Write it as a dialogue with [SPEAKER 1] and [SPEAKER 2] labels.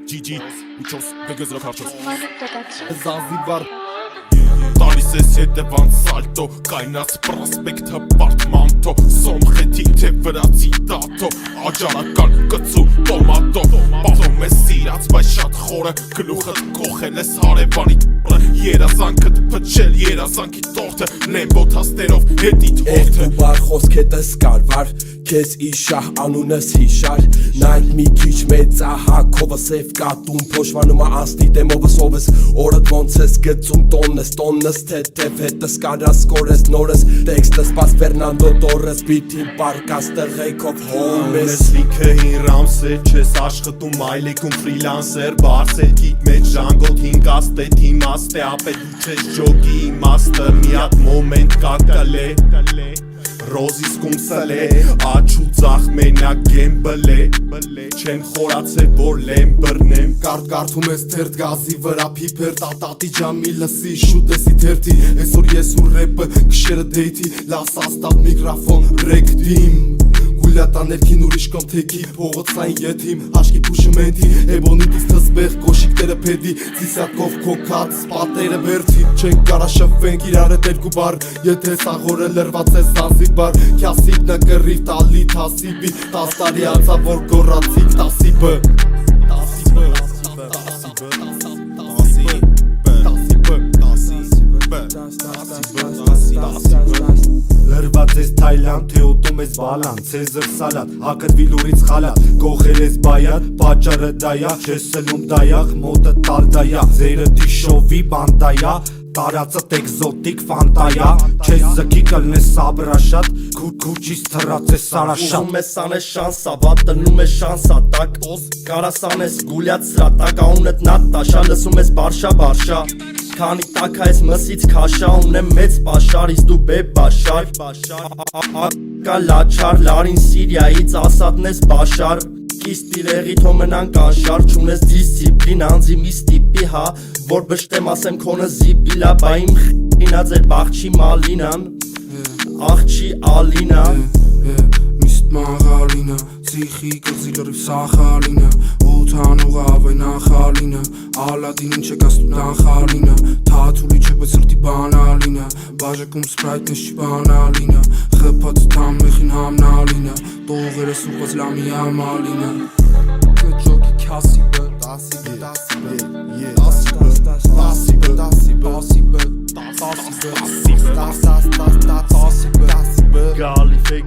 [SPEAKER 1] GG ու 4 գգզրով հարցոց
[SPEAKER 2] Զանզիբար
[SPEAKER 1] Տալիս ես հետևան սալտո Կայնած պրասպեկտը պարտմանտո Սոմխետի թե վրացի տատո Աջարական կծու տոմատո Պահում ես սիրած բայց շատ խորը Գլուխըտ կոխել ես հարևանի տորը Երազանքըտ պչել երազանքի տորթը Լեմբո թաստերով հետիտ հորթը
[SPEAKER 2] Ու բար խոսքետս կարվար Քեզ իշահ անունս հիշար Նայդ մի քիչ մեծահակովը սև կատում Փոշմանում անցնի դեմովս ովս Օրդ ոնց ես գծում տոննս թեթև հետս կարաս կորես նորս Տեքստս պաս Ֆերնանդո Տորես Բիթին պարկաս տղեքով հոմես
[SPEAKER 3] Ես լիքը հին ռամսեր չես աշխատում այլեկում ֆրիլանսեր Բարսեր գիտ մեջ ժանգոտ հինգաստ է իմաստ է ապե դու չես ջոգի իմաստը մի հատ մոմենտ կակալ է Ռոզիս կումսալ է աչու ծախ մենակ գեմբլ է Չեմ խորացել որ լեմբրնեմ
[SPEAKER 2] Կարդում ես թերդ գազի վրա փիփեր տատատի ջամի լսի շուտ եսի թերթի Այսօր ես ու ռեպը քշերը դեյթի լաս աստավ միկրոֆոն ռեկտիմ Գուլյատա ներքին ուրիշ կամ թեքի փողոցային եթիմ Հաշկի փուշմենթի էբոնիտից թզբեղ կոշիկները փեդի Ծիսյատկով կոքած պատերը բերթի Չենք կարա շվենք իրար հետ երկու բար Եթե սաղորը լրված է Զանզիբար Քյասիբնը կռիվ տալի թասիբի 10 տարի անցա որ գորացիկ տասիբը
[SPEAKER 3] Լրված ես Թայլանդ, թե ուտում ես բալան Ցեզր սալատ, հակրվի լուրից խալատ Գողել ես բայատ, պաճարը դայա Չես սլում դայախ, մոտը տալ դայա Ձերը դիշովի բանդայա Տարածըտ էկզոտիկ ֆանտայա Չես զքի կլնես սաբրաշատ Քուչից թրած ես սարաշատ
[SPEAKER 2] Ուղում ես անես շանսա, վատնում ես շանսա Տակ կարաս անես գուլյատ սրատակ Աունըտ նատաշա, լսում ես բարշա Քանի տակա ես մսից քաշա ունեմ մեծ պաշար Իս դու բե բաշար Կա լաչար լարին Սիրիայից ասատն ես բաշար Կիստ իրեղիտ հոմենան կանշար Չունես դիսիպլին անձի մի ստիպի հա Որ բշտեմ ասեմ քոնը զիպիլա Բա իմ խինա ձեր բաղչի մալինան Աղչի ալինա
[SPEAKER 4] Միստ մաղալինը Ցիխի կզիլրիվ սախալինը Օթանուղ ավեն ախալինը Ալադին ինչ եք աստում տանխալինը Թաթուլի չէ բայց սրտի բանալինը Բաժակում սպրայթն ես չի բանալինը Խպած թամեխին համնալինը Տողերս ուղված լամի ամալինը Կջոգի քասիբը
[SPEAKER 3] Գալի ֆեկ